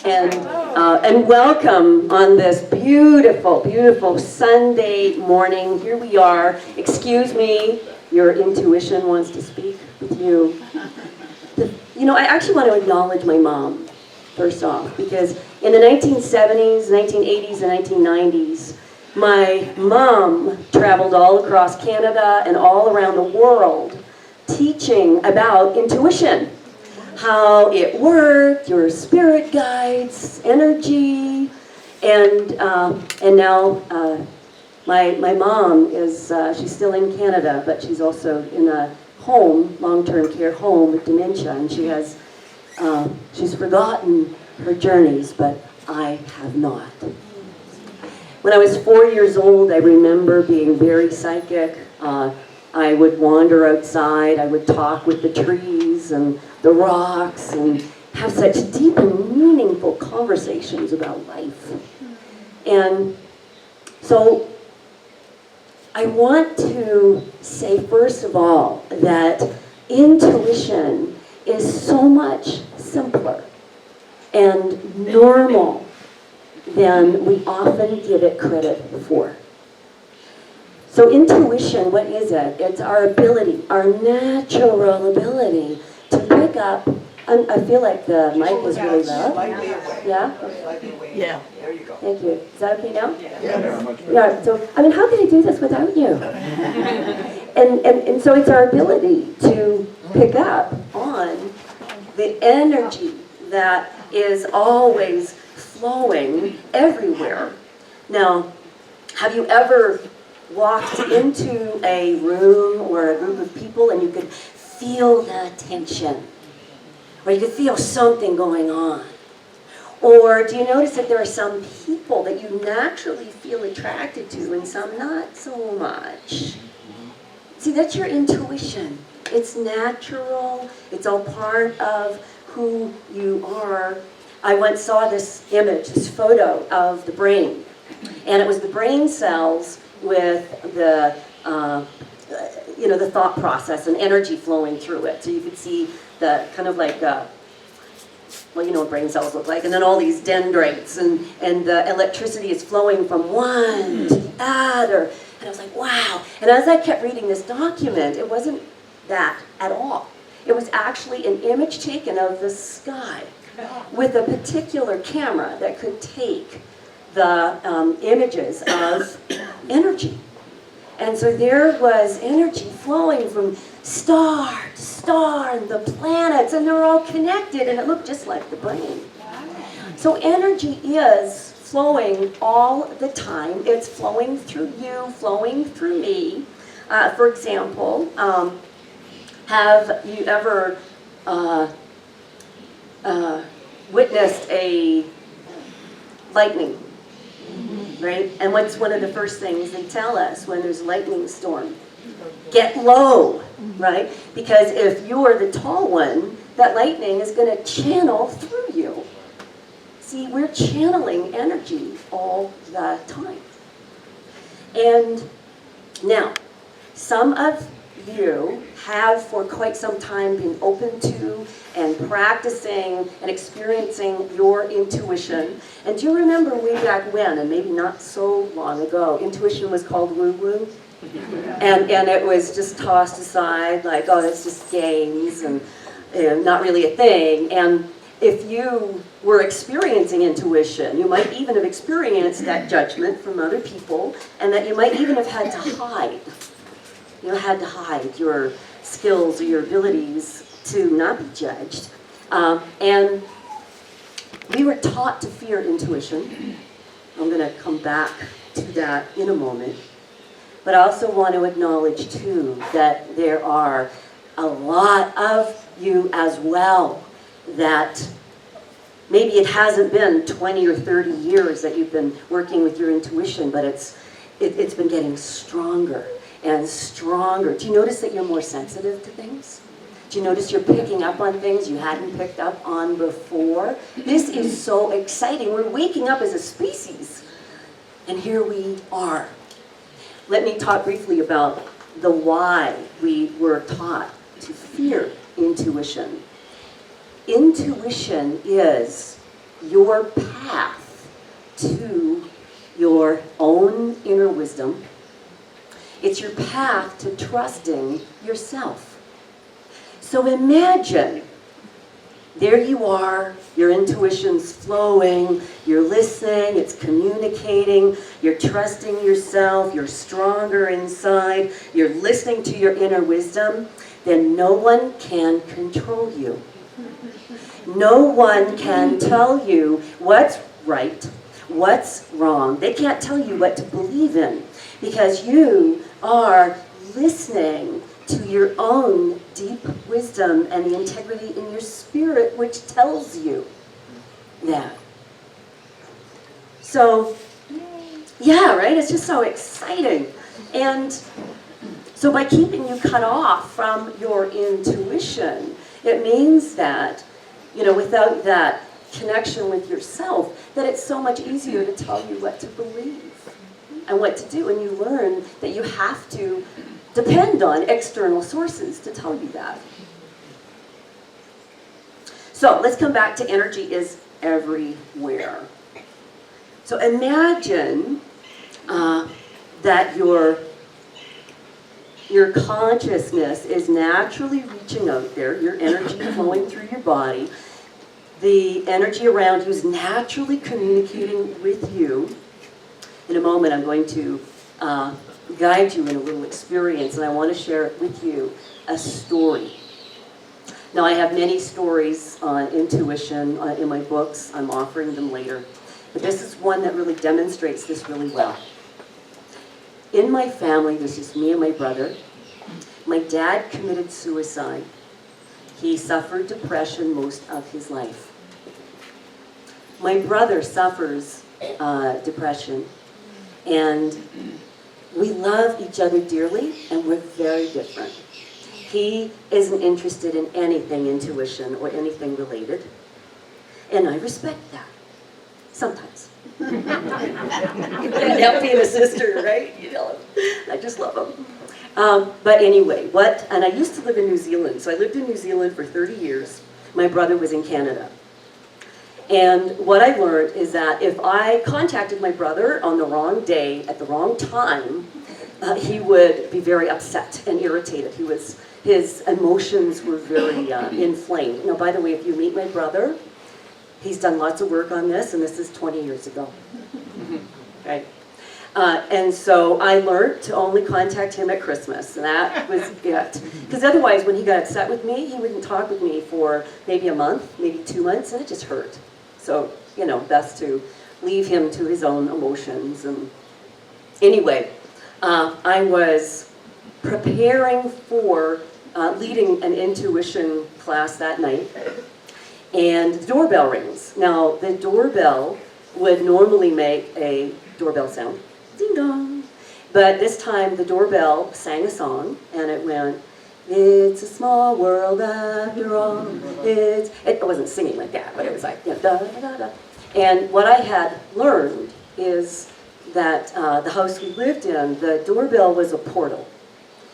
And welcome on this beautiful, beautiful Sunday morning. Here we are. Excuse me, your intuition wants to speak with you. I actually want to acknowledge my mom, first off, because in the 1970s, 1980s, and 1990s, my mom traveled all across Canada and all around the world teaching about intuition. How it worked, your spirit guides, energy, and now my mom is she's still in Canada, but she's also in a home, long-term care home with dementia, and she's forgotten her journeys, but I have not. When I was 4 years old, I remember being very psychic. I would wander outside, I would talk with the trees and the rocks and have such deep and meaningful conversations about life. And so I want to say, first of all, that intuition is so much simpler and normal than we often give it credit for. So intuition, what is it? It's our ability, our natural ability to pick up. I feel like the mic is really loud. Yeah? Yeah. There you go. Thank you. Is that okay now? Yeah. Yeah, so, how can I do this without you? And so it's our ability to pick up on the energy that is always flowing everywhere. Now, have you ever walked into a room or a group of people and you could feel the tension, or you could feel something going on? Or do you notice that there are some people that you naturally feel attracted to and some not so much? See, that's your intuition. It's natural. It's all part of who you are. I once saw this image, this photo of the brain, and it was the brain cells with the the thought process and energy flowing through it. So you could see the kind of like what brain cells look like, and then all these dendrites, and the electricity is flowing from one to the other. And I was like, wow. And as I kept reading this document, it wasn't that at all. It was actually an image taken of the sky with a particular camera that could take the images of energy. And so there was energy flowing from star to star, and the planets, and they're all connected, and it looked just like the brain. So energy is flowing all the time. It's flowing through you, flowing through me. For example, have you ever witnessed a lightning? Right? And what's one of the first things they tell us when there's a lightning storm? Get low, right? Because if you're the tall one, that lightning is going to channel through you. See, we're channeling energy all the time. And now, some of you have for quite some time been open to and practicing and experiencing your intuition. And do you remember way back when, and maybe not so long ago, intuition was called woo-woo? And it was just tossed aside like, oh, that's just games and not really a thing. And if you were experiencing intuition, you might even have experienced that judgment from other people, and that you might even have had to hide. You had to hide your skills or your abilities to not be judged. And we were taught to fear intuition. I'm going to come back to that in a moment. But I also want to acknowledge, too, that there are a lot of you as well that maybe it hasn't been 20 or 30 years that you've been working with your intuition, but it's been getting stronger and stronger. Do you notice that you're more sensitive to things? Do you notice you're picking up on things you hadn't picked up on before? This is so exciting. We're waking up as a species, and here we are. Let me talk briefly about the why we were taught to fear intuition. Intuition is your path to your own inner wisdom. It's your path to trusting yourself. So imagine, there you are, your intuition's flowing, you're listening, it's communicating, you're trusting yourself, you're stronger inside, you're listening to your inner wisdom, then no one can control you. No one can tell you what's right, what's wrong. They can't tell you what to believe in because you are listening to your own deep wisdom and the integrity in your spirit which tells you that. So, yeah, right? It's just so exciting. And so by keeping you cut off from your intuition, it means that, without that connection with yourself, that it's so much easier to tell you what to believe and what to do. And you learn that you have to depend on external sources to tell you that. So let's come back to energy is everywhere. So imagine that your consciousness is naturally reaching out there, your energy flowing through your body. The energy around you is naturally communicating with you. In a moment, I'm going to guide you in a little experience, and I want to share with you a story. Now, I have many stories on intuition in my books. I'm offering them later. But this is one that really demonstrates this really well. In my family, there's just me and my brother. My dad committed suicide. He suffered depression most of his life. My brother suffers depression, and we love each other dearly, and we're very different. He isn't interested in anything intuition or anything related, and I respect that. Sometimes. You can't help being a sister, right? I just love him. But anyway, and I used to live in New Zealand, so I lived in New Zealand for 30 years. My brother was in Canada. And what I learned is that if I contacted my brother on the wrong day, at the wrong time, he would be very upset and irritated. His emotions were very inflamed. Now, by the way, if you meet my brother, he's done lots of work on this, and this is 20 years ago. Right? And so I learned to only contact him at Christmas, and that was it. Because otherwise, when he got upset with me, he wouldn't talk with me for maybe a month, maybe 2 months, and it just hurt. So, best to leave him to his own emotions. And anyway, I was preparing for leading an intuition class that night, and the doorbell rings. Now, the doorbell would normally make a doorbell sound, ding dong. But this time, the doorbell sang a song, and it went, "It's a small world after all." It wasn't singing like that, but it was like, da da da da. And what I had learned is that the house we lived in, the doorbell was a portal.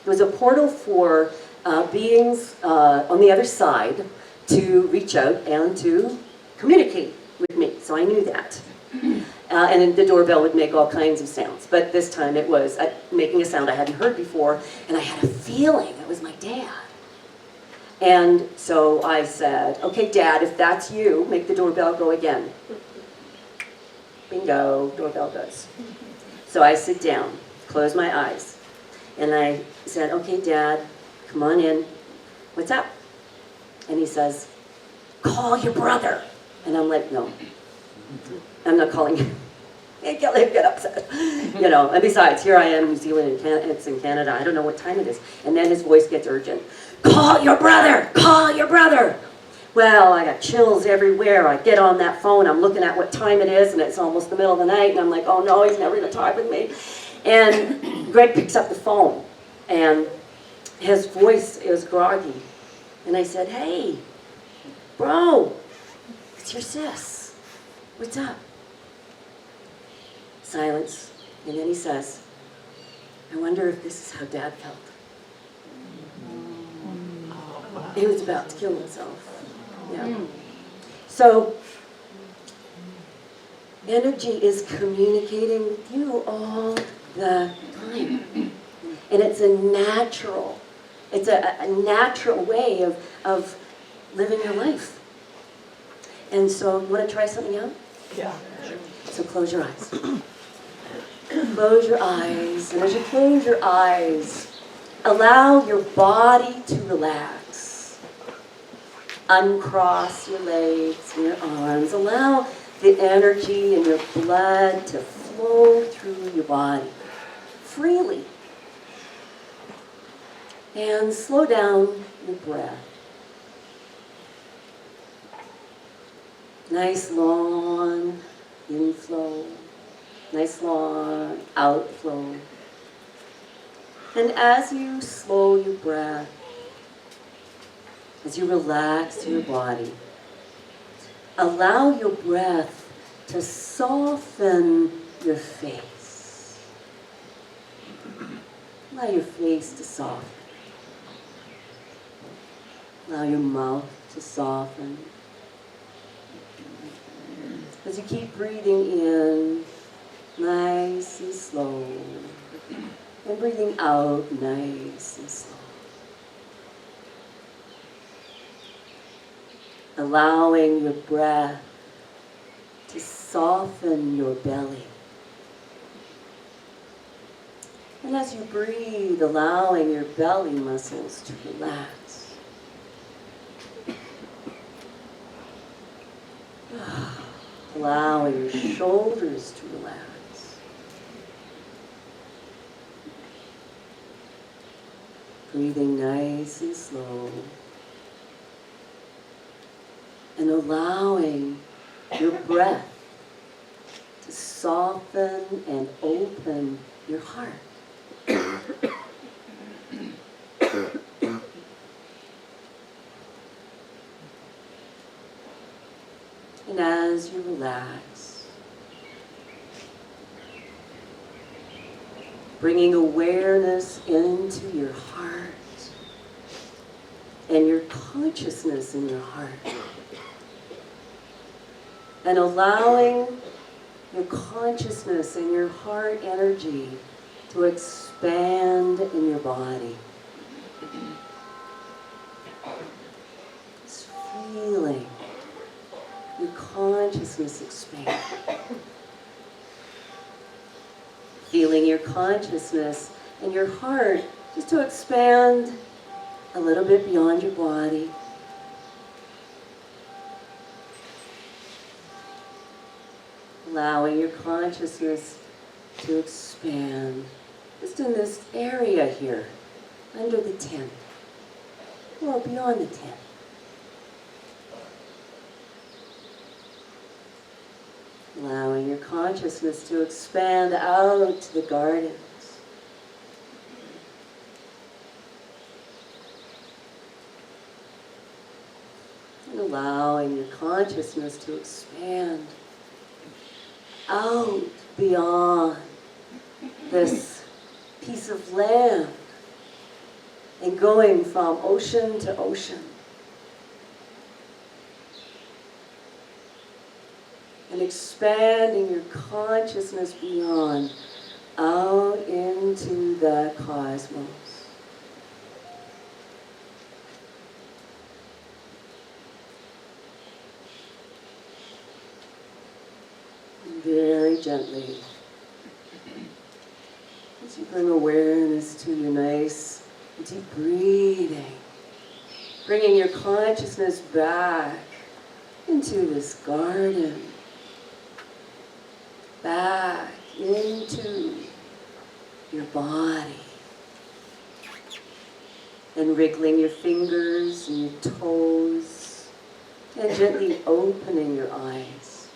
It was a portal for beings on the other side to reach out and to communicate with me. So I knew that. And then the doorbell would make all kinds of sounds. But this time it was making a sound I hadn't heard before, and I had a feeling it was my dad. And so I said, "Okay, Dad, if that's you, make the doorbell go again." Bingo, doorbell goes. So I sit down, close my eyes, and I said, "Okay, Dad, come on in. What's up?" And he says, "Call your brother." And I'm like, "No, I'm not calling him. I can't let him get upset." And besides, here I am, New Zealand, and it's in Canada. I don't know what time it is. And then his voice gets urgent. "Call your brother! Call your brother!" Well, I got chills everywhere. I get on that phone. I'm looking at what time it is, and it's almost the middle of the night. And I'm like, oh no, he's never going to talk with me. And Greg picks up the phone, and his voice is groggy. And I said, "Hey, bro, it's your sis. What's up?" Silence. And then he says, "I wonder if this is how Dad felt." He was about to kill himself. Yeah. So Energy is communicating with you all the time. And it's a natural way of living your life. And so, you want to try something out? Yeah. So close your eyes. Close your eyes. And as you close your eyes, allow your body to relax. Uncross your legs and your arms. Allow the energy in your blood to flow through your body freely. And slow down your breath. Nice long inflow, nice long outflow. And as you slow your breath, as you relax your body, allow your breath to soften your face. Allow your face to soften. Allow your mouth to soften. As you keep breathing in, nice and slow, and breathing out, nice and slow. Allowing your breath to soften your belly. And as you breathe, allowing your belly muscles to relax. Allowing your shoulders to relax. Breathing nice and slow. And allowing your breath to soften and open your heart. And as you relax, bringing awareness into your heart and your consciousness in your heart, and allowing your consciousness and your heart energy to expand in your body. Just feeling your consciousness expand. Feeling your consciousness and your heart just to expand a little bit beyond your body. Allowing your consciousness to expand just in this area here, under the tent, or beyond the tent. Allowing your consciousness to expand out to the gardens. And allowing your consciousness to expand out beyond this piece of land and going from ocean to ocean. And expanding your consciousness beyond, out into the cosmos. And very gently, as you bring awareness to your nice deep breathing, bringing your consciousness back into this garden. Back into your body. And wriggling your fingers and your toes. And gently opening your eyes.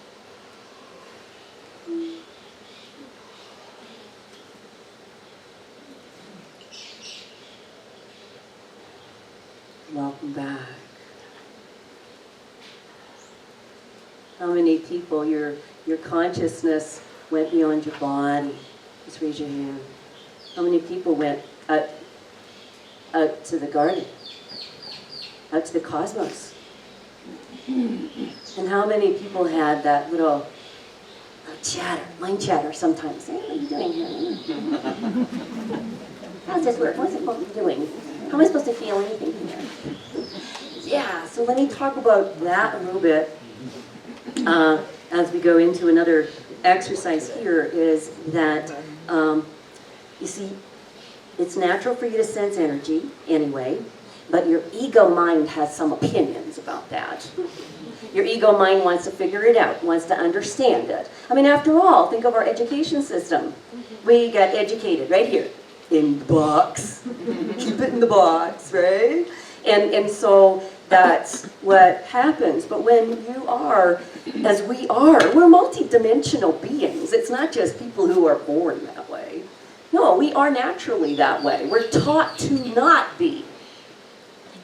Welcome back. How many people your consciousness went beyond your body? Just raise your hand. How many people went out to the garden? Out to the cosmos? And how many people had that little chatter, mind chatter sometimes. Hey, what are you doing here? How does this work? What's it supposed to be doing? How am I supposed to feel anything here? Yeah, so let me talk about that a little bit as we go into another exercise here, is that, you see, it's natural for you to sense energy anyway, but your ego mind has some opinions about that. Your ego mind wants to figure it out, wants to understand it. I mean, after all, think of our education system. We got educated right here, in the box. Keep it in the box, right? And so that's what happens. But when you are, as we are, we're multidimensional beings. It's not just people who are born that way. No, we are naturally that way. We're taught to not be.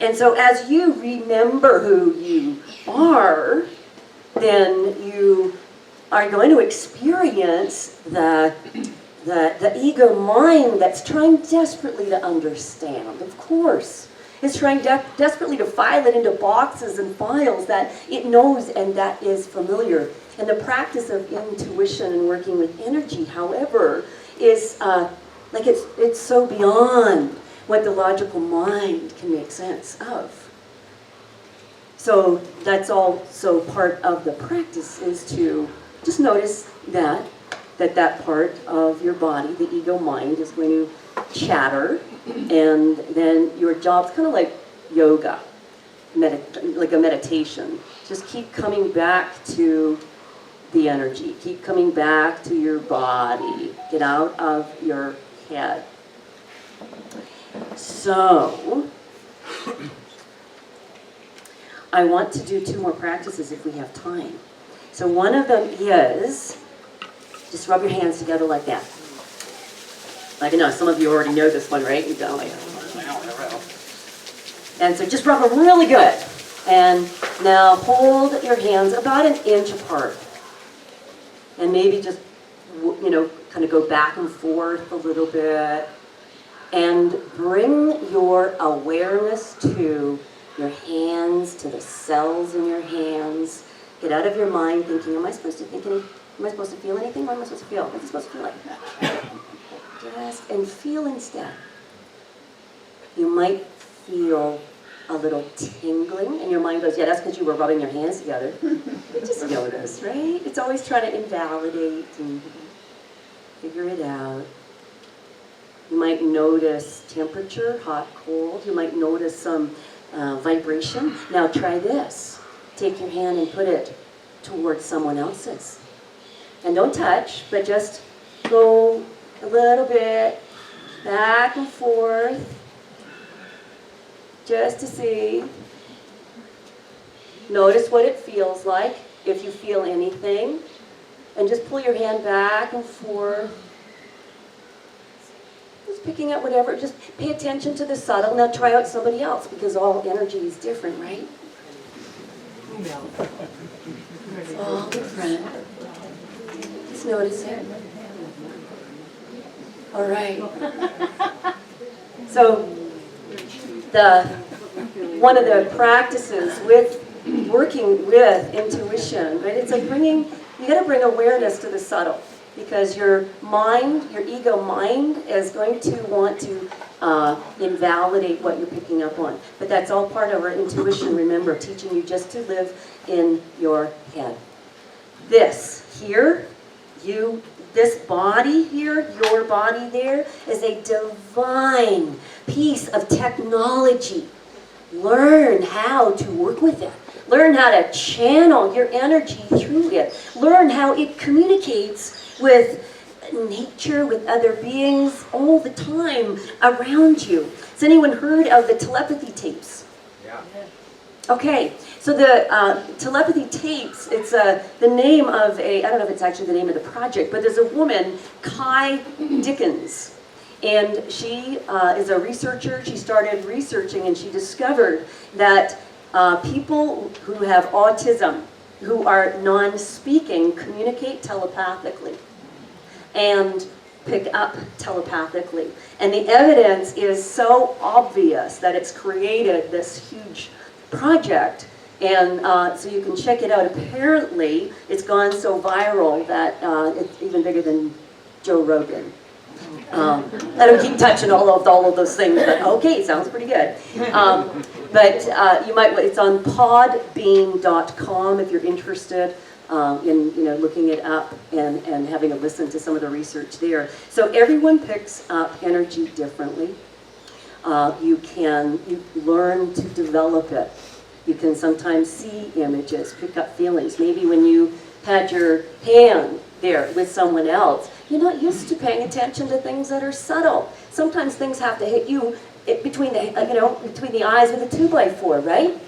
And so as you remember who you are, then you are going to experience the ego mind that's trying desperately to understand. Of course, it's trying desperately to file it into boxes and files that it knows and that is familiar. And the practice of intuition and working with energy, however, is like it's so beyond what the logical mind can make sense of. So that's also part of the practice, is to just notice that part of your body, the ego mind, is going to chatter, and then your job's kind of like yoga, like a meditation. Just keep coming back to the energy. Keep coming back to your body. Get out of your head. So, I want to do 2 more practices if we have time. So one of them is, just rub your hands together like that. Like I know, some of you already know this one, right? You go like, and so just rub them really good. And now hold your hands about an inch apart. And maybe just, kind of go back and forth a little bit. And bring your awareness to your hands, to the cells in your hands. Get out of your mind thinking, am I supposed to think anything? Am I supposed to feel anything? What am I supposed to feel? What's it supposed to feel like? Just, and feel instead. You might feel a little tingling, and your mind goes, yeah, that's because you were rubbing your hands together. Just notice, right? It's always trying to invalidate and figure it out. You might notice temperature, hot, cold. You might notice some vibration. Now try this. Take your hand and put it towards someone else's. And don't touch, but just go a little bit back and forth, just to see. Notice what it feels like, if you feel anything. And just pull your hand back and forth. Just picking up whatever, just pay attention to the subtle. Now try out somebody else, because all energy is different, right? It's all different. Just notice it. All right. So one of the practices with working with intuition, right? It's like you got to bring awareness to the subtle, because your mind, your ego mind, is going to want to invalidate what you're picking up on. But that's all part of our intuition, remember, teaching you just to live in your head. This here, this body here, your body there, is a divine piece of technology. Learn how to work with it. Learn how to channel your energy through it. Learn how it communicates with nature, with other beings all the time around you. Has anyone heard of the telepathy tapes? Yeah. Okay, so the telepathy tapes, it's the name of I don't know if it's actually the name of the project, but there's a woman, Kai Dickens, and she is a researcher. She started researching and she discovered that people who have autism, who are non-speaking, communicate telepathically and pick up telepathically. And the evidence is so obvious that it's created this huge project, And so you can check it out. Apparently, it's gone so viral that it's even bigger than Joe Rogan. I don't keep touching all of those things, but okay, sounds pretty good. But you might, it's on podbean.com if you're interested in looking it up and having a listen to some of the research there. So everyone picks up energy differently. You learn to develop it. You can sometimes see images, pick up feelings. Maybe when you had your hand there with someone else, you're not used to paying attention to things that are subtle. Sometimes things have to hit you between the eyes with a 2x4, right?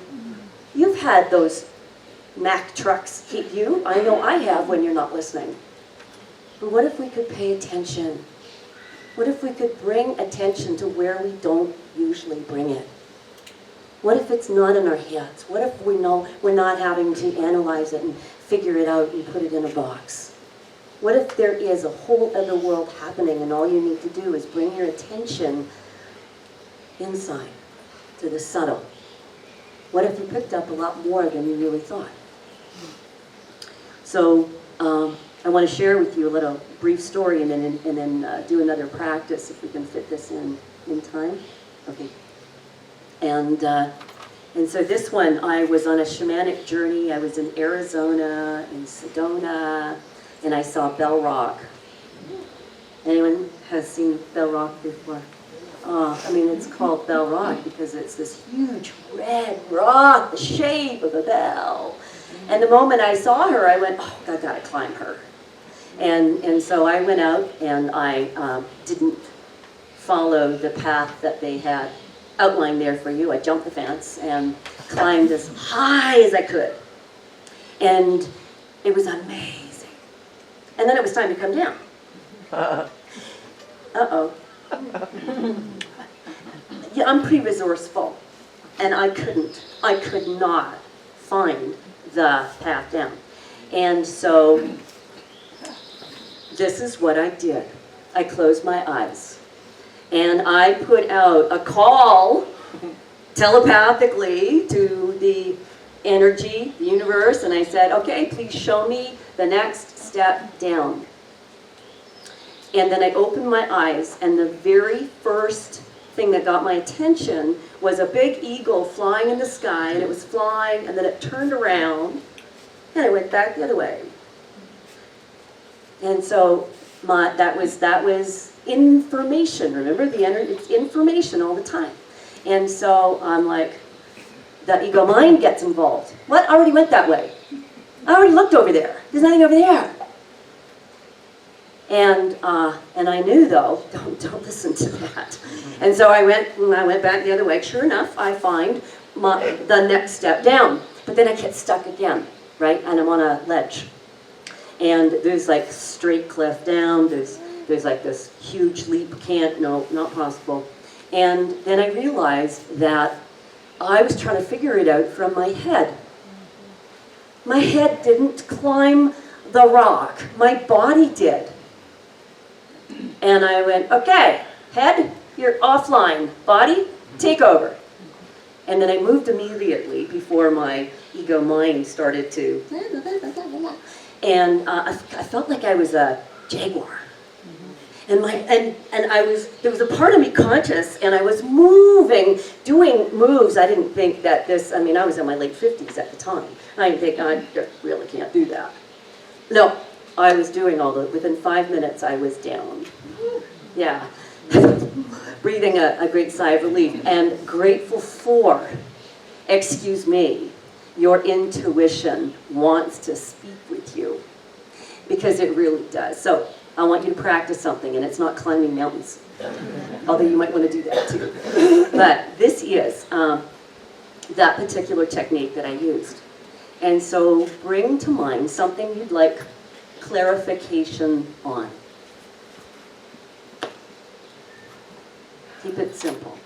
You've had those Mack trucks hit you. I know I have when you're not listening. But what if we could pay attention? What if we could bring attention to where we don't usually bring it? What if it's not in our heads? What if we know we're not having to analyze it and figure it out and put it in a box? What if there is a whole other world happening and all you need to do is bring your attention inside to the subtle? What if you picked up a lot more than you really thought? So I want to share with you a little brief story and then do another practice if we can fit this in time. Okay. And so this one, I was on a shamanic journey. I was in Arizona, in Sedona, and I saw Bell Rock. Anyone has seen Bell Rock before? I mean, it's called Bell Rock because it's this huge red rock, the shape of a bell. And the moment I saw her, I went, oh, I gotta climb her. And so I went out and I didn't follow the path that they had outlined there for you. I jumped the fence and climbed as high as I could. And it was amazing. And then it was time to come down. Uh-oh. Yeah, I'm pretty resourceful. And I could not find the path down. And so this is what I did. I closed my eyes. And I put out a call telepathically to the energy, the universe, and I said, okay, please show me the next step down. And then I opened my eyes, and the very first thing that got my attention was a big eagle flying in the sky, and it was flying, and then it turned around, and it went back the other way. And so that was information. Remember, the energy, it's information all the time. And so I'm like, the ego mind gets involved. What? I already went that way. I already looked over there. There's nothing over there. And I knew though, don't listen to that. And so I went back the other way. Sure enough, I find the next step down. But then I get stuck again, right? And I'm on a ledge. And there's like straight cliff down. There's like this huge leap. No, not possible. And then I realized that I was trying to figure it out from my head. My head didn't climb the rock. My body did. And I went, okay, head, you're offline. Body, take over. And then I moved immediately before my ego mind started to... And I felt like I was a jaguar. And there was a part of me conscious, and I was moving, doing moves. I didn't think that I was in my late 50s at the time. I didn't think, I really can't do that. No, I was doing within 5 minutes I was down. Yeah. Breathing a great sigh of relief, and grateful for, excuse me, your intuition wants to speak with you. Because it really does. So, I want you to practice something, and it's not climbing mountains. Although you might want to do that too. But this is that particular technique that I used. And so bring to mind something you'd like clarification on. Keep it simple.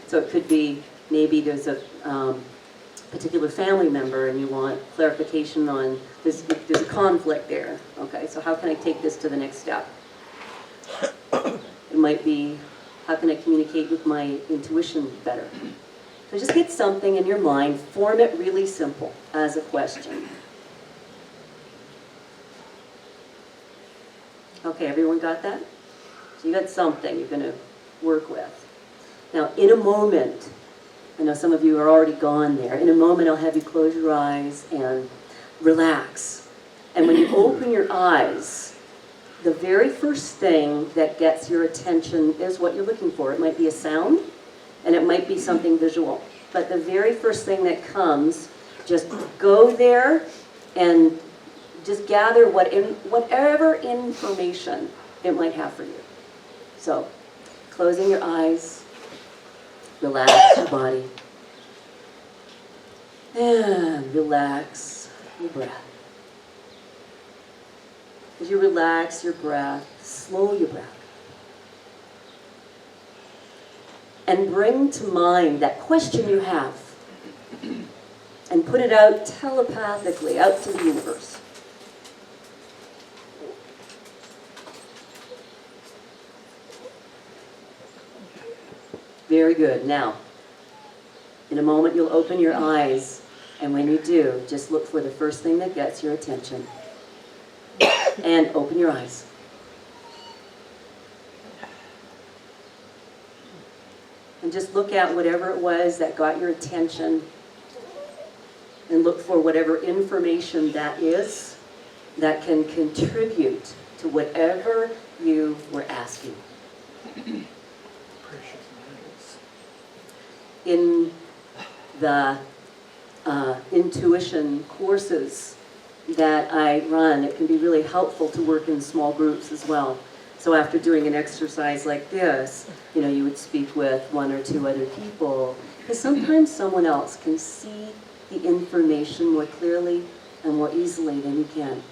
So it could be, maybe there's a particular family member and you want clarification on, there's a conflict there. Okay, so how can I take this to the next step? It might be, how can I communicate with my intuition better? So just get something in your mind, form it really simple as a question. Okay, everyone got that? So you got something you're going to work with. Now, in a moment, I know some of you are already gone there. In a moment, I'll have you close your eyes and relax. And when you open your eyes, the very first thing that gets your attention is what you're looking for. It might be a sound, and it might be something visual. But the very first thing that comes, just go there and just gather whatever information it might have for you. So, closing your eyes, relax your body, and relax your breath. As you relax your breath, slow your breath. And bring to mind that question you have. And put it out telepathically, out to the universe. Very good. Now, in a moment you'll open your eyes, and when you do, just look for the first thing that gets your attention. And open your eyes. And just look at whatever it was that got your attention, and look for whatever information that is that can contribute to whatever you were asking. In the intuition courses that I run, it can be really helpful to work in small groups as well. So after doing an exercise like this, you would speak with one or two other people, because sometimes someone else can see the information more clearly and more easily than you can.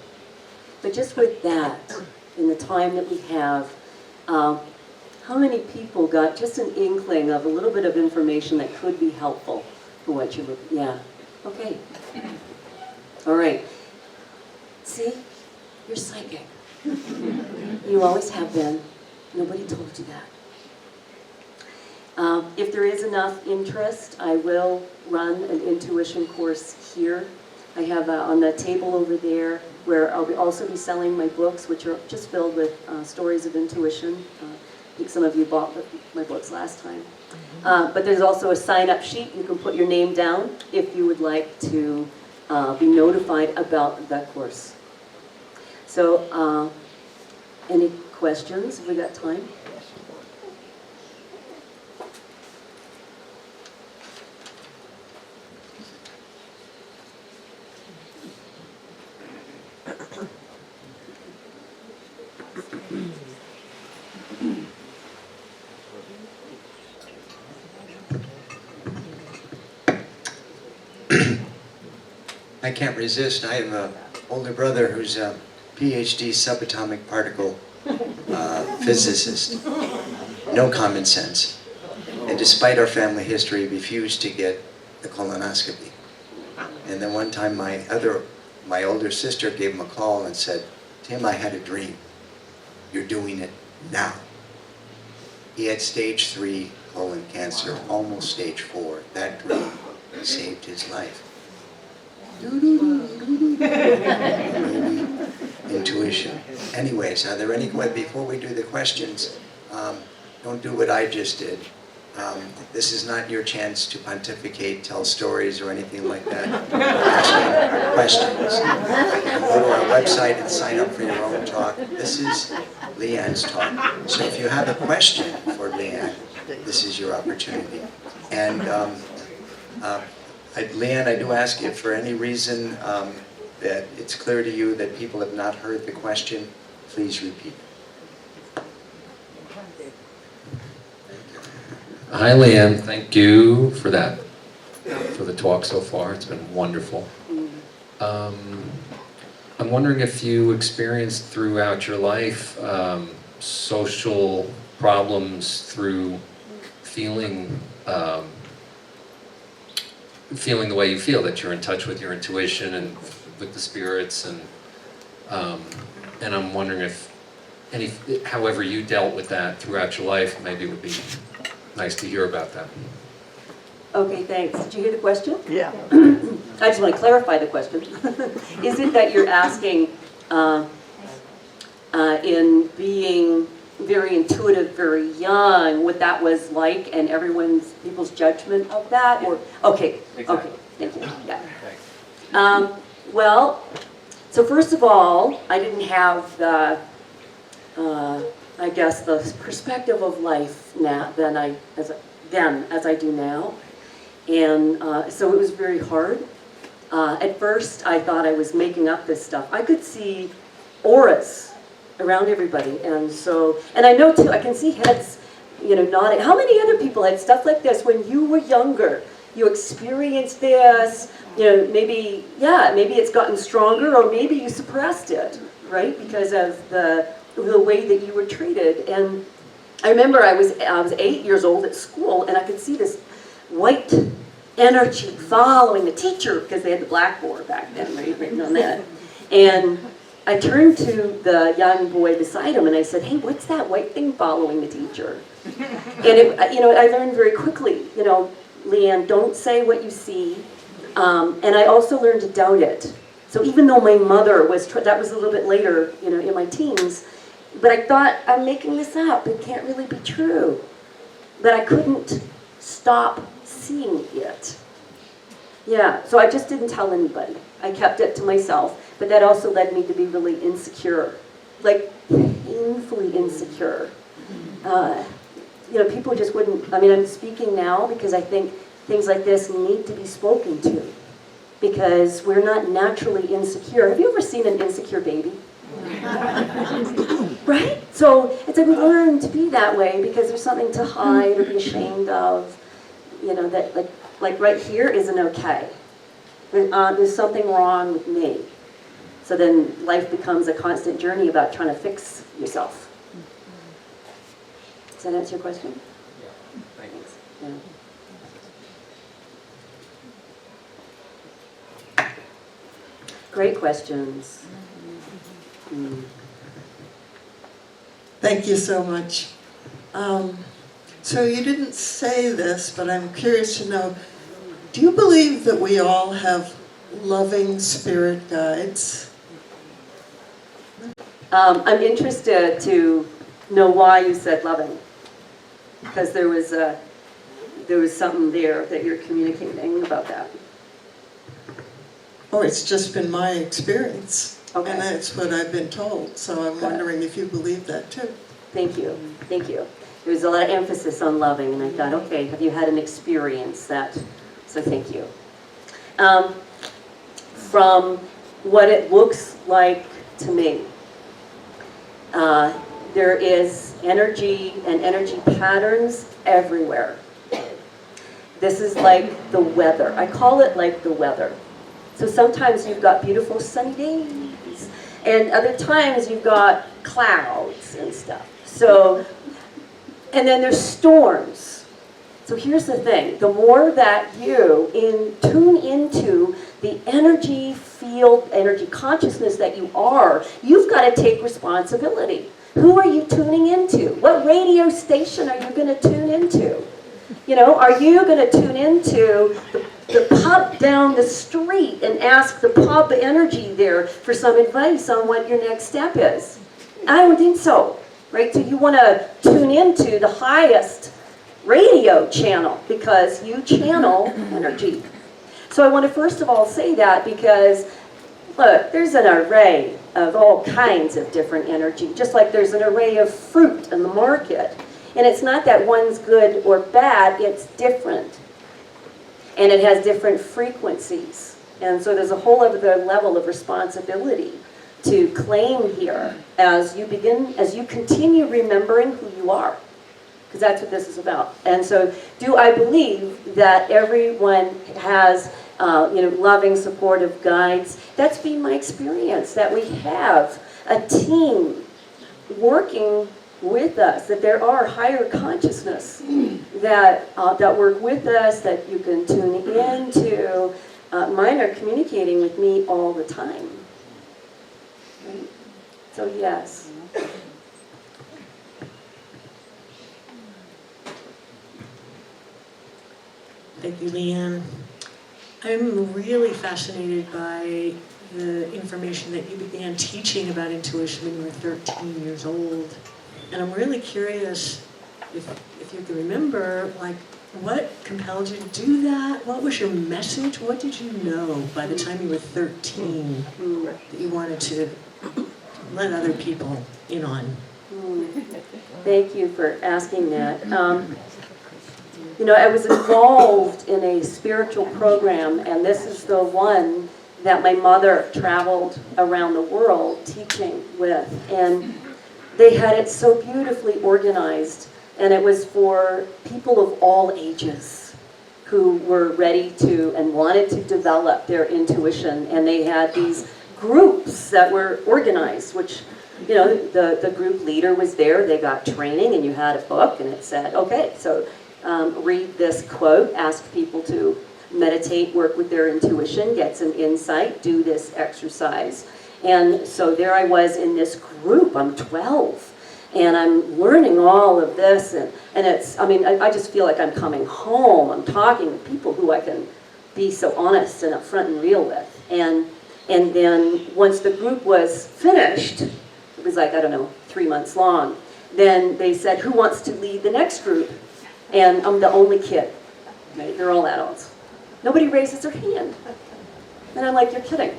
But just with that, in the time that we have, how many people got just an inkling of a little bit of information that could be helpful for what you're looking? Yeah. Okay. All right. See? You're psychic. You always have been. Nobody told you that. If there is enough interest, I will run an intuition course here. I have on the table over there where I'll also be selling my books, which are just filled with stories of intuition. I think some of you bought my books last time. But there's also a sign-up sheet. You can put your name down if you would like to be notified about that course. So, any questions? Have we got time? I can't resist. I have an older brother who's a PhD subatomic particle physicist. No common sense. And despite our family history, refused to get the colonoscopy. And then one time my older sister gave him a call and said, "Tim, I had a dream. You're doing it now." He had stage 3 colon cancer, almost stage 4. That dream saved his life. Intuition. Anyways, are there any, before we do the questions, don't do what I just did. This is not your chance to pontificate, tell stories, or anything like that. Asking questions. Go to our website and sign up for your own talk. This is Leanne's talk. So if you have a question for Leanne, this is your opportunity. And Leanne, I do ask you, for any reason that it's clear to you that people have not heard the question, please repeat. Hi, Leanne. Thank you for that, for the talk so far. It's been wonderful. I'm wondering if you experienced throughout your life social problems through feeling the way you feel, that you're in touch with your intuition and with the spirits, and I'm wondering if however you dealt with that throughout your life, maybe it would be nice to hear about that. Okay, thanks. Did you hear the question? Yeah. I just want to clarify the question. Is it that you're asking in being very intuitive, very young, what that was like and people's judgment of that? Or okay, okay, thank you. Yeah. Well, so first of all, I didn't have the, I guess, the perspective of life now as I do now, and so it was very hard. At first, I thought I was making up this stuff. I could see auras around everybody, and I know too. I can see heads, nodding. How many other people had stuff like this when you were younger? You experienced this. Maybe it's gotten stronger, or maybe you suppressed it, right? Because of the way that you were treated. And I remember I was 8 years old at school, and I could see this white energy following the teacher, because they had the blackboard back then, right, written on that. And I turned to the young boy beside him, and I said, "Hey, what's that white thing following the teacher?" And I learned very quickly, Leanne, don't say what you see. And I also learned to doubt it. So even though my mother that was a little bit later, in my teens, but I thought, I'm making this up. It can't really be true. But I couldn't stop seeing it. Yeah, so I just didn't tell anybody. I kept it to myself. But that also led me to be really insecure, like painfully insecure. People just wouldn't, I'm speaking now because I think things like this need to be spoken to, because we're not naturally insecure. Have you ever seen an insecure baby? Right? So it's like we learn to be that way because there's something to hide or be ashamed of, that like right here isn't okay. There's something wrong with me. So then life becomes a constant journey about trying to fix yourself. Does that answer your question? Yeah. Thanks. Yeah. Great questions. Thank you so much. So you didn't say this, but I'm curious to know, do you believe that we all have loving spirit guides? I'm interested to know why you said loving, because there was something there that you're communicating about that. Oh, it's just been my experience. Okay. And that's what I've been told. So I'm wondering if you believe that too. Thank you. Thank you. There was a lot of emphasis on loving, and I thought, okay, have you had an experience that? So thank you. From what it looks like to me, there is energy and energy patterns everywhere. This is like the weather. I call it like the weather. So sometimes you've got beautiful sunny days, and other times you've got clouds and stuff. And then there's storms. So here's the thing. The more that you tune into the energy field, energy consciousness that you are, you've got to take responsibility. Who are you tuning into? What radio station are you going to tune into? Are you going to tune into the pub down the street and ask the pub energy there for some advice on what your next step is? I don't think so, right? So you want to tune into the highest radio channel because you channel energy. So I want to first of all say that because, look, there's an array of all kinds of different energy, just like there's an array of fruit in the market. And it's not that one's good or bad, it's different. And it has different frequencies. And so there's a whole other level of responsibility to claim here as you continue remembering who you are. Because that's what this is about. And so do I believe that everyone has loving, supportive guides? That's been my experience, that we have a team working with us, that there are higher consciousness that work with us, that you can tune into. Mine are communicating with me all the time. Right? So yes. Thank you, Leanne. I'm really fascinated by the information that you began teaching about intuition when you were 13 years old. And I'm really curious if you can remember, like, what compelled you to do that? What was your message? What did you know by the time you were 13 that you wanted to let other people in on? Thank you for asking that. You know, I was involved in a spiritual program, and this is the one that my mother traveled around the world teaching with. And they had it so beautifully organized, and it was for people of all ages who were ready to and wanted to develop their intuition. And they had these groups that were organized, which, you know, the group leader was there, they got training, and you had a book, and it said, okay, so read this quote, ask people to meditate, work with their intuition, get some insight, do this exercise. And so there I was in this group, I'm 12, and I'm learning all of this, and it's, I mean, I just feel like I'm coming home, I'm talking to people who I can be so honest and upfront and real with. And then once the group was finished, it was like, I don't know, 3 months long, then they said, who wants to lead the next group? And I'm the only kid, right? They're all adults. Nobody raises their hand. And I'm like, you're kidding.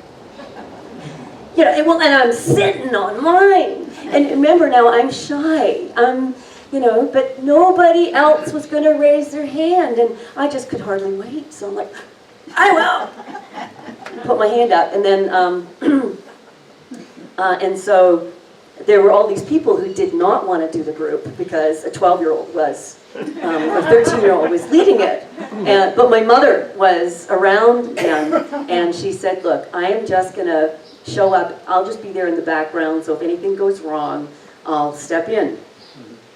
You know, and I'm sitting on mine. And remember now, I'm shy. You know, but nobody else was going to raise their hand. And I just could hardly wait. So I'm like, I will. Put my hand up. And then, and so there were all these people who did not want to do the group because a 12-year-old was, a 13-year-old was leading it. But my mother was around and she said, look, I am just going to show up. I'll just be there in the background, so if anything goes wrong, I'll step in.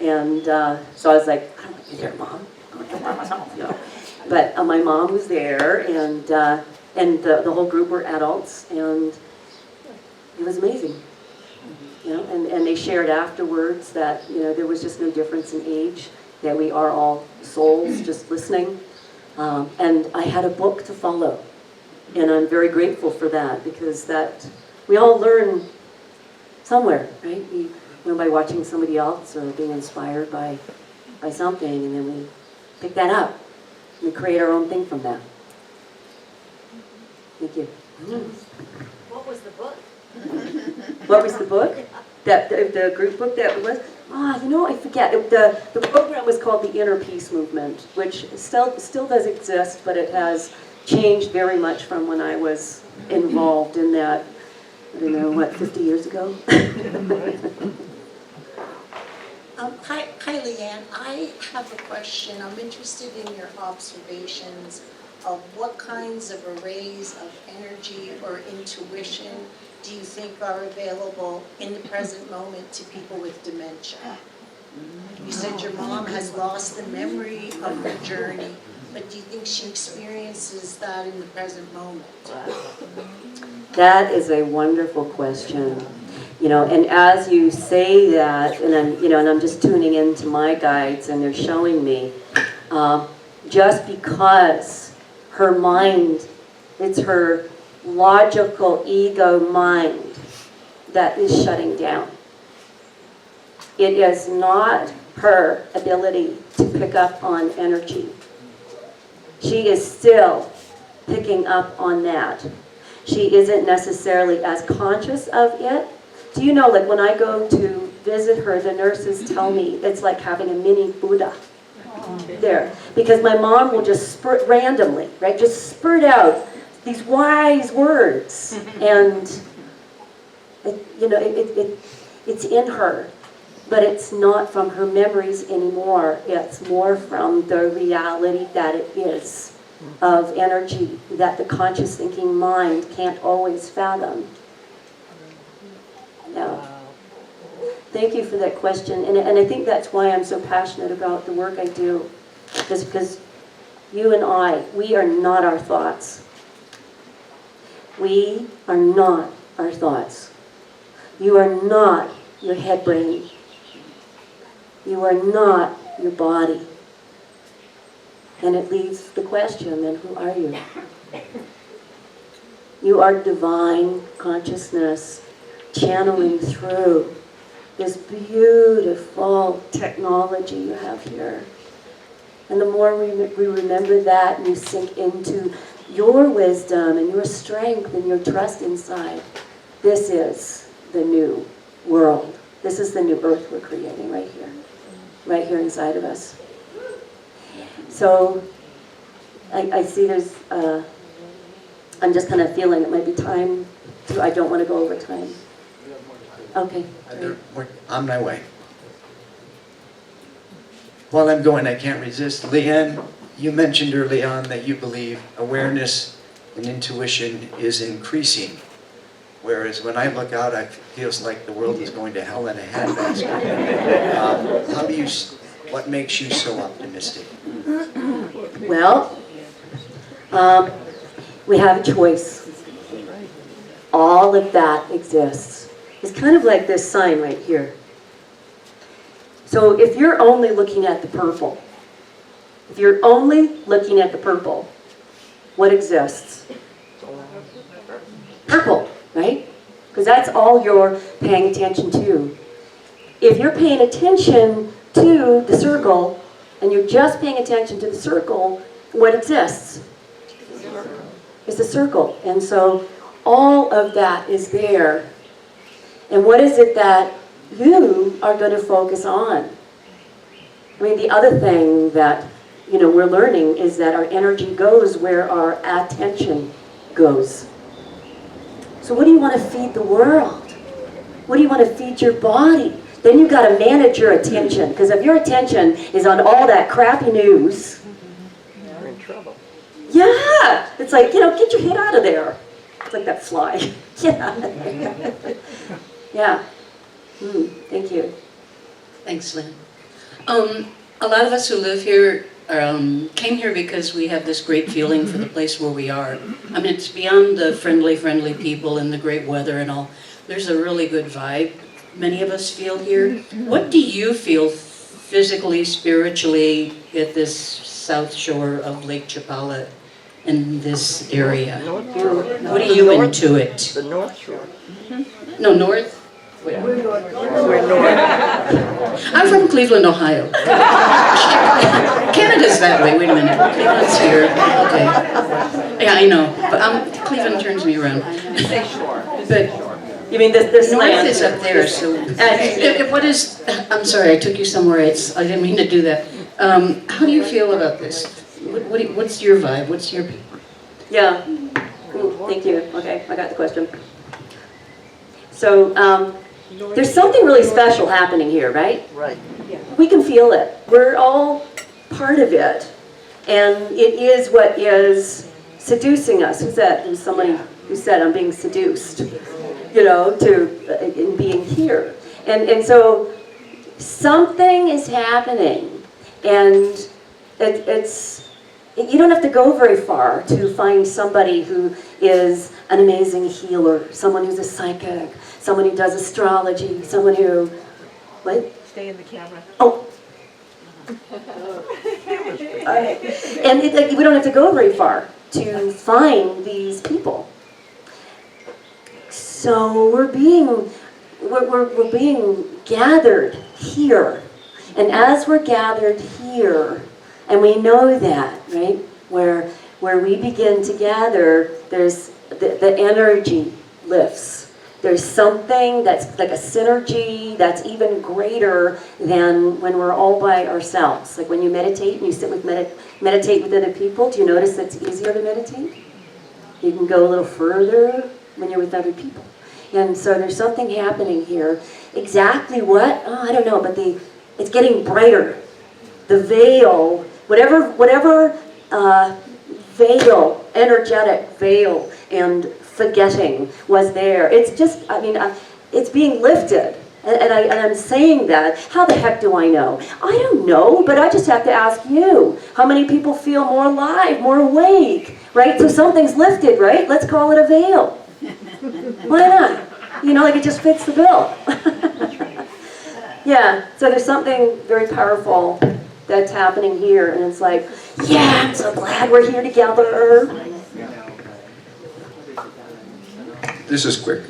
And so I was like, I don't want to be there, Mom. I'm going to do it myself, you know. But my mom was there, and the whole group were adults, and it was amazing. You know, and they shared afterwards that, you know, there was just no difference in age, that we are all souls just listening. And I had a book to follow. And I'm very grateful for that, because that we all learn somewhere, right? We learn by watching somebody else or being inspired by something, and then we pick that up. And we create our own thing from that. Thank you. What was the book? What was the book? That the group book that was? You know, I forget. The program was called the Inner Peace Movement, which still does exist, but it has changed very much from when I was involved in that, I don't know, what, 50 years ago? Hi, Leanne. I have a question. I'm interested in your observations of what kinds of arrays of energy or intuition do you think are available in the present moment to people with dementia? You said your mom has lost the memory of her journey, but do you think she experiences that in the present moment? That is a wonderful question. You know, and as you say that, and I'm just tuning into my guides, and they're showing me, just because her mind, it's her logical ego mind that is shutting down. It is not her ability to pick up on energy. She is still picking up on that. She isn't necessarily as conscious of it. Do you know, like when I go to visit her, the nurses tell me it's like having a mini Buddha there. Because my mom will just spurt randomly, right? Just spurt out these wise words. And, it's in her. But it's not from her memories anymore. It's more from the reality that it is of energy that the conscious thinking mind can't always fathom. No. Thank you for that question. And I think that's why I'm so passionate about the work I do. Just because you and I, we are not our thoughts. We are not our thoughts. You are not your head brain. You are not your body. And it leaves the question, then who are you? You are divine consciousness channeling through this beautiful technology you have here. And the more we remember that and you sink into your wisdom and your strength and your trust inside, this is the new world. This is the new earth we're creating right here inside of us. So I see there's, I'm just kind of feeling it might be time to, I don't want to go over time. Okay. We're on my way. While I'm going, I can't resist. Leanne, you mentioned early on that you believe awareness and intuition is increasing. Whereas when I look out, it feels like the world is going to hell in a handbasket. What makes you so optimistic? Well, we have a choice. All of that exists. It's kind of like this sign right here. So if you're only looking at the purple, what exists? Purple, right? Because that's all you're paying attention to. If you're paying attention to the circle, and you're just paying attention to the circle, what exists? It's the circle. And so all of that is there. And what is it that you are going to focus on? I mean, the other thing that we're learning is that our energy goes where our attention goes. So what do you want to feed the world? What do you want to feed your body? Then you've got to manage your attention. Because if your attention is on all that crappy news, you're in trouble. Yeah! It's like, get your head out of there. It's like that fly. Yeah. Yeah. Thank you. Thanks, Lynn. A lot of us who live here came here because we have this great feeling for the place where we are. I mean, it's beyond the friendly people and the great weather and all. There's a really good vibe many of us feel here. What do you feel physically, spiritually at this south shore of Lake Chapala in this area? What are you into it? The North Shore. No, north? We're north. I'm from Cleveland, Ohio. Canada's that way. Wait a minute. Cleveland's here. Okay. Yeah, I know. But Cleveland turns me around. But You mean this north land? is up there. So, what is? I'm sorry, I took you somewhere. I didn't mean to do that. How do you feel about this? What's your vibe? What's your? Yeah. Thank you. Okay, I got the question. So there's something really special happening here, right? Right. We can feel it. We're all part of it. And it is what is seducing us. Who's that? There's somebody who said, I'm being seduced, in being here. And so something is happening. And it's you don't have to go very far to find somebody who is an amazing healer, someone who's a psychic, someone who does astrology, someone who, what? Stay in the camera. Oh. And we don't have to go very far to find these people. So we're being gathered here. And as we're gathered here, and we know that, right? Where we begin to gather, there's the energy lifts. There's something that's like a synergy that's even greater than when we're all by ourselves. Like when you meditate and you sit with meditate with other people, do you notice that it's easier to meditate? You can go a little further when you're with other people. And so there's something happening here. Exactly what? Oh, I don't know, but it's getting brighter. The veil, whatever veil, energetic veil and forgetting was there. It's just, it's being lifted. And I'm saying that. How the heck do I know? I don't know, but I just have to ask you. How many people feel more alive, more awake, right? So something's lifted, right? Let's call it a veil. Why not? Like it just fits the bill. Yeah, so there's something very powerful that's happening here, and it's like, yeah, I'm so glad we're here together. This is quick.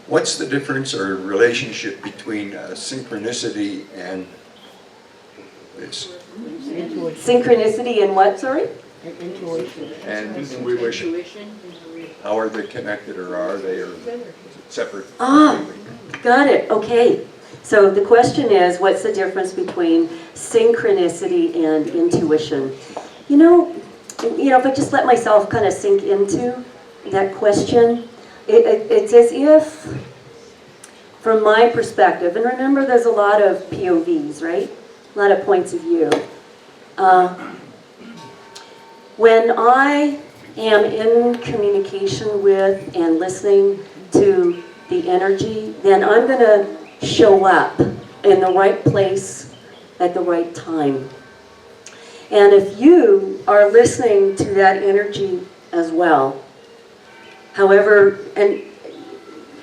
What's the difference or relationship between synchronicity and this? Synchronicity and what, sorry? And intuition? How are they connected, or are they separate? Got it, okay. So the question is, what's the difference between synchronicity and intuition? You know, if I just let myself kind of sink into that question, it's as if, from my perspective, and remember there's a lot of POVs, right? A lot of points of view. When I am in communication with and listening to the energy, then I'm going to show up in the right place at the right time. And if you are listening to that energy as well, however, and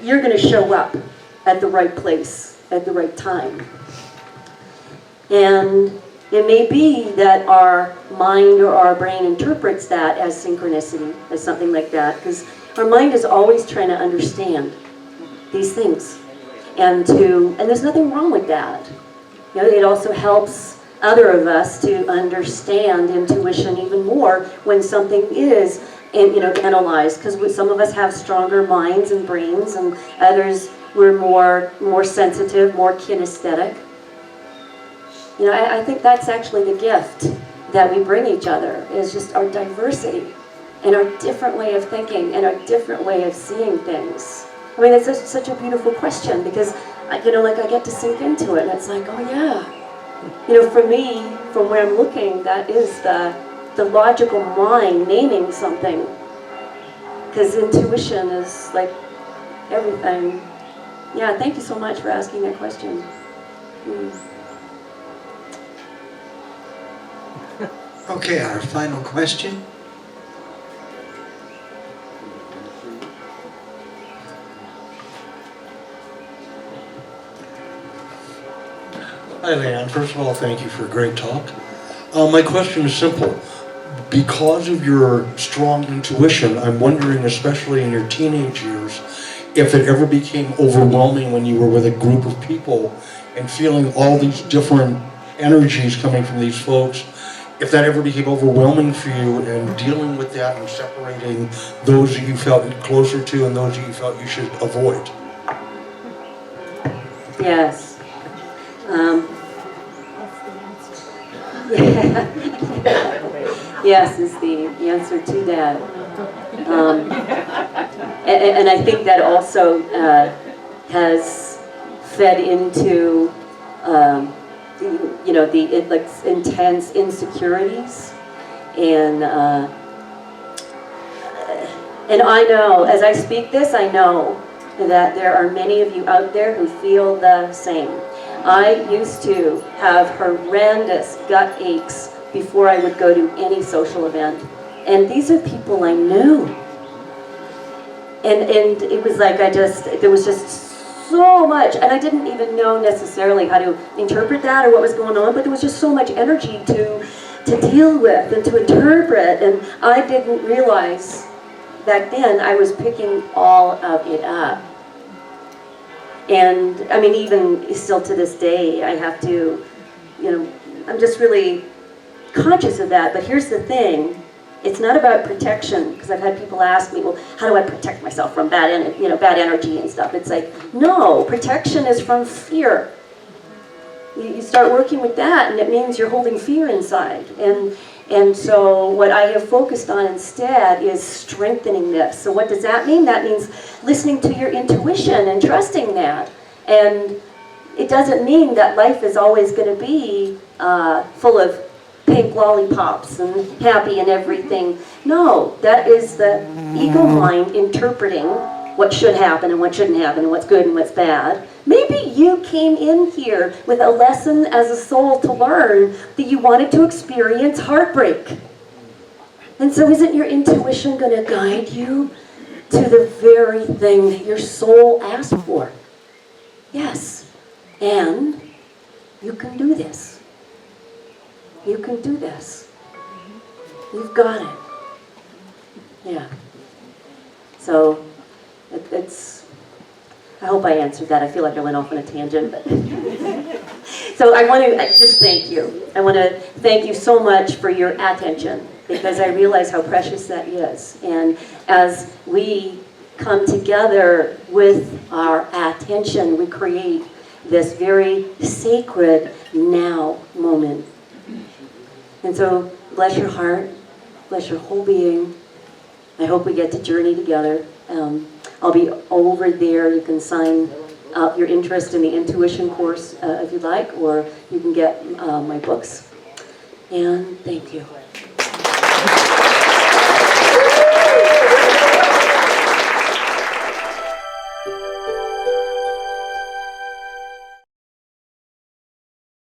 you're going to show up at the right place at the right time. And it may be that our mind or our brain interprets that as synchronicity, as something like that, because our mind is always trying to understand these things. And there's nothing wrong with that. It also helps other of us to understand intuition even more when something is analyzed, because some of us have stronger minds and brains, and others we're more sensitive, more kinesthetic. I think that's actually the gift that we bring each other, is just our diversity and our different way of thinking and our different way of seeing things. I mean, it's such a beautiful question, because I get to sink into it, and it's like, oh yeah. For me, from where I'm looking, that is the logical mind naming something. Because intuition is like everything. Yeah, thank you so much for asking that question. Okay, our final question. Hi, Leanne. First of all, thank you for a great talk. My question is simple. Because of your strong intuition, I'm wondering, especially in your teenage years, if it ever became overwhelming when you were with a group of people and feeling all these different energies coming from these folks, if that ever became overwhelming for you, and dealing with that and separating those that you felt closer to and those that you felt you should avoid. Yes. Yes is the answer to that. And I think that also has fed into the intense insecurities, and I know, as I speak this, I know that there are many of you out there who feel the same. I used to have horrendous gut aches before I would go to any social event, and these are people I knew, and it was like there was just so much, and I didn't even know necessarily how to interpret that or what was going on, but there was just so much energy to deal with and to interpret, and I didn't realize back then I was picking all of it up. And I mean, even still to this day, I have to, I'm just really conscious of that. But here's the thing. It's not about protection, because I've had people ask me, well, how do I protect myself from bad energy and stuff? It's like, no, protection is from fear. You start working with that, and it means you're holding fear inside. And so what I have focused on instead is strengthening this. So what does that mean? That means listening to your intuition and trusting that. And it doesn't mean that life is always going to be full of pink lollipops and happy and everything. No, that is the ego mind interpreting what should happen and what shouldn't happen, and what's good and what's bad. Maybe you came in here with a lesson as a soul to learn that you wanted to experience heartbreak. And so isn't your intuition going to guide you to the very thing that your soul asked for? Yes. And you can do this. You can do this. You've got it. Yeah. So it's, I hope I answered that. I feel like I went off on a tangent. But so I want to just thank you. I want to thank you so much for your attention, because I realize how precious that is. And as we come together with our attention, we create this very sacred now moment. And so bless your heart, bless your whole being. I hope we get to journey together. I'll be over there. You can sign up your interest in the intuition course if you'd like, or you can get my books. And thank you.